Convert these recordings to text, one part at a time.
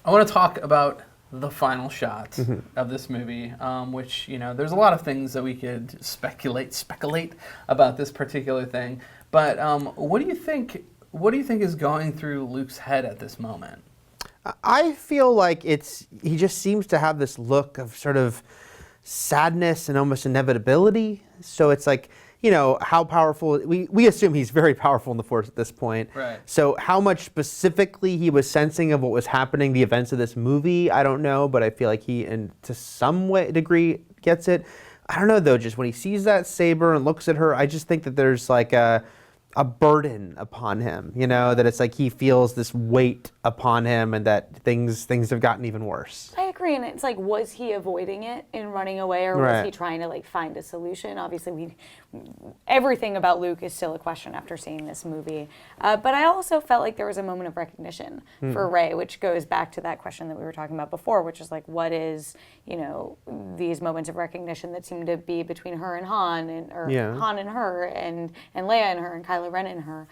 I want to talk about the final shot of this movie, which, there's a lot of things that we could speculate about this particular thing. But what do you think is going through Luke's head at this moment? I feel like he just seems to have this look of sort of sadness and almost inevitability. So it's like, how powerful, we assume he's very powerful in the Force at this point. Right. So how much specifically he was sensing of what was happening, the events of this movie, I don't know, but I feel like he, to some degree, gets it. I don't know, though, just when he sees that saber and looks at her, I just think that there's like a burden upon him, that it's like he feels this weight upon him and that things have gotten even worse. I agree, and it's like, was he avoiding it in running away, or was he trying to find a solution? Obviously, everything about Luke is still a question after seeing this movie. But I also felt like there was a moment of recognition for Rey, which goes back to that question that we were talking about before, which is like, what is, these moments of recognition that seem to be between her and Han, Han and her, and Leia and her, and Kylo Ren and her.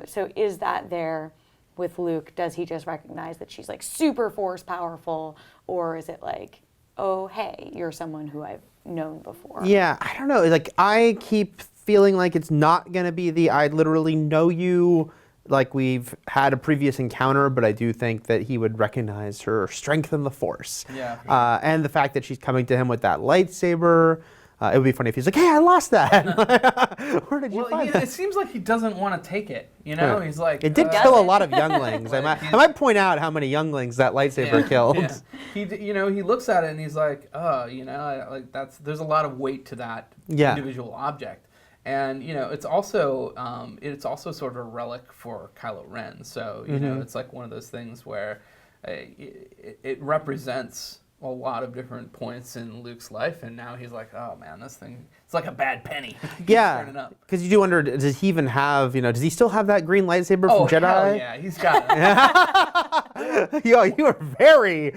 So is that there with Luke? Does he just recognize that she's super Force powerful, or is it like, oh, hey, you're someone who I've known before? Yeah, I don't know. I keep feeling like it's not going to be I literally know you, like we've had a previous encounter, but I do think that he would recognize her strength in the Force. Yeah. For sure. And the fact that she's coming to him with that lightsaber. It would be funny if he's like, hey, I lost that. Where did you find that? It seems like he doesn't want to take it. He's like... It did kill a lot of younglings. I might point out how many younglings that lightsaber killed. Yeah. He looks at it and he's like, there's a lot of weight to that individual object. And, it's also sort of a relic for Kylo Ren. So, it's like one of those things where it represents a lot of different points in Luke's life, and now he's like, oh man, this thing, it's like a bad penny. Yeah, because you do wonder, does he even have, does he still have that green lightsaber from Jedi? Hell yeah, he's got it. You are very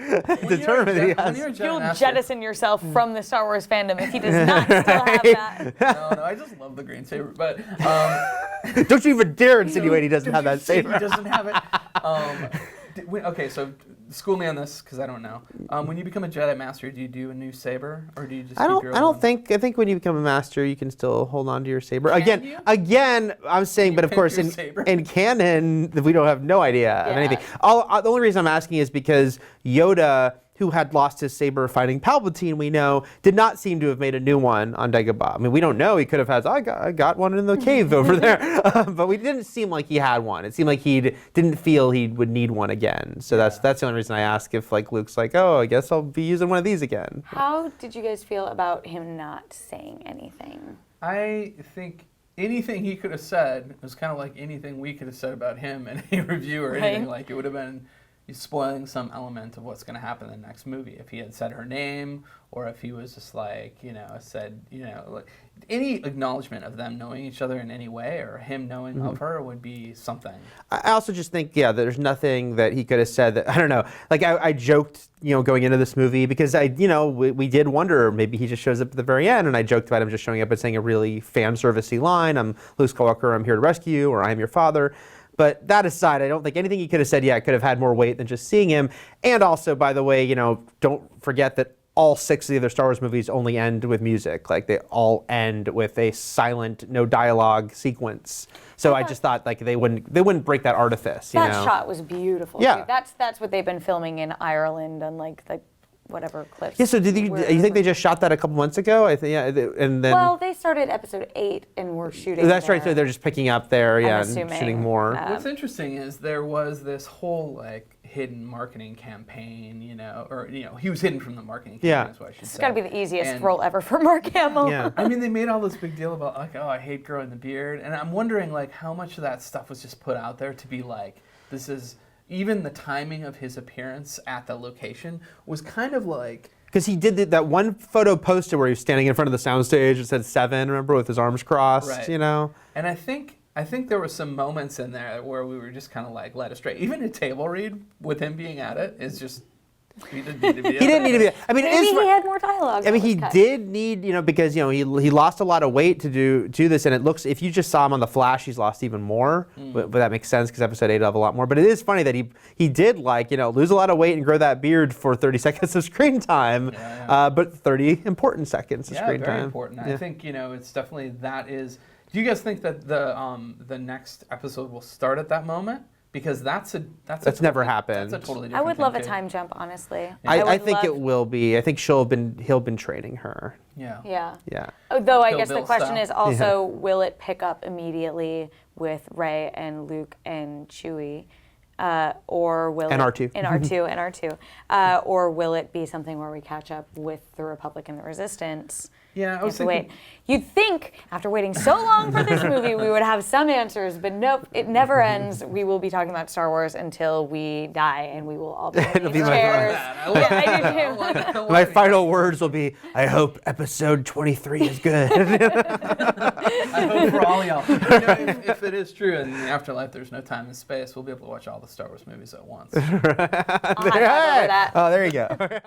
determined. You'll jettison yourself from the Star Wars fandom if he does not still have that. No, I just love the green saber, but... Don't you even dare insinuate he doesn't have that saber. He doesn't have it. Okay, so... School me on this, because I don't know. When you become a Jedi Master, do you do a new saber, or do you just? I think when you become a Master, you can still hold on to your saber. Again, I'm saying, but of course, in canon, we don't have no idea of anything. The only reason I'm asking is because Yoda, who had lost his saber fighting Palpatine, we know, did not seem to have made a new one on Dagobah. I mean, we don't know. He could have had, I got one in the cave over there. But we didn't seem like he had one. It seemed like he didn't feel he would need one again. So that's the only reason I ask if Luke's like, oh, I guess I'll be using one of these again. How did you guys feel about him not saying anything? I think anything he could have said was kind of like anything we could have said about him in a review or anything. Like, it would have been spoiling some element of what's going to happen in the next movie. If he had said her name, or if he was just said, any acknowledgement of them knowing each other in any way, or him knowing of her, would be something. I also just think, there's nothing that he could have said that, I don't know, I joked, going into this movie, because we did wonder, maybe he just shows up at the very end, and I joked about him just showing up and saying a really fan servicey line, I'm Luke Skywalker, I'm here to rescue you, or I am your father. But that aside, I don't think anything he could have said, could have had more weight than just seeing him. And also, by the way, don't forget that all 6 of the other Star Wars movies only end with music. They all end with a silent, no dialogue sequence. So I just thought they wouldn't break that artifice. That shot was beautiful. Yeah. Too. That's what they've been filming in Ireland on the whatever clips. Yeah. So do you think they just shot that a couple months ago? I think and then. Well, they started episode 8 and we're shooting. That's there. right. So they're just picking up there, and shooting more. What's interesting is there was this whole hidden marketing campaign, he was hidden from the marketing campaign. Is what I should say. It's got to be the easiest role ever for Mark Hamill. Yeah. I mean, they made all this big deal about I hate growing the beard, and I'm wondering how much of that stuff was just put out there to be this is. Even the timing of his appearance at the location was kind of because he did that one photo poster where he was standing in front of the soundstage. It said 7, remember, with his arms crossed, right. And I think there were some moments in there where we were just kind of led astray. Even a table read with him being at it is just He didn't need to be. He didn't need to be. I mean, Maybe he had more dialogue. I mean, he did need, because he lost a lot of weight to do this, and it looks, if you just saw him on The Flash, he's lost even more. But that makes sense because episode 8 will have a lot more. But it is funny that he did lose a lot of weight and grow that beard for 30 seconds of screen time, but 30 important seconds of screen time. Yeah, very important. I think it's definitely that is. Do you guys think that the next episode will start at that moment? Because that's never happened. That's a totally different I would love a too. time jump, honestly. Yeah. I think it will be. I think he'll been training her. Yeah. Yeah. Though I Kill guess the Bill question style. is also, will it pick up immediately with Rey and Luke and Chewie, or will and it, R2 and R2, or will it be something where we catch up with the Republic and the Resistance? Yeah, I was thinking. You'd think after waiting so long for this movie, we would have some answers, but nope, it never ends. We will be talking about Star Wars until we die, and we will all be in these chairs. I do too. My final words will be, I hope episode 23 is good. I hope for all y'all. If it is true in the afterlife there's no time and space, we'll be able to watch all the Star Wars movies at once. I'll have to over that. Oh, there you go.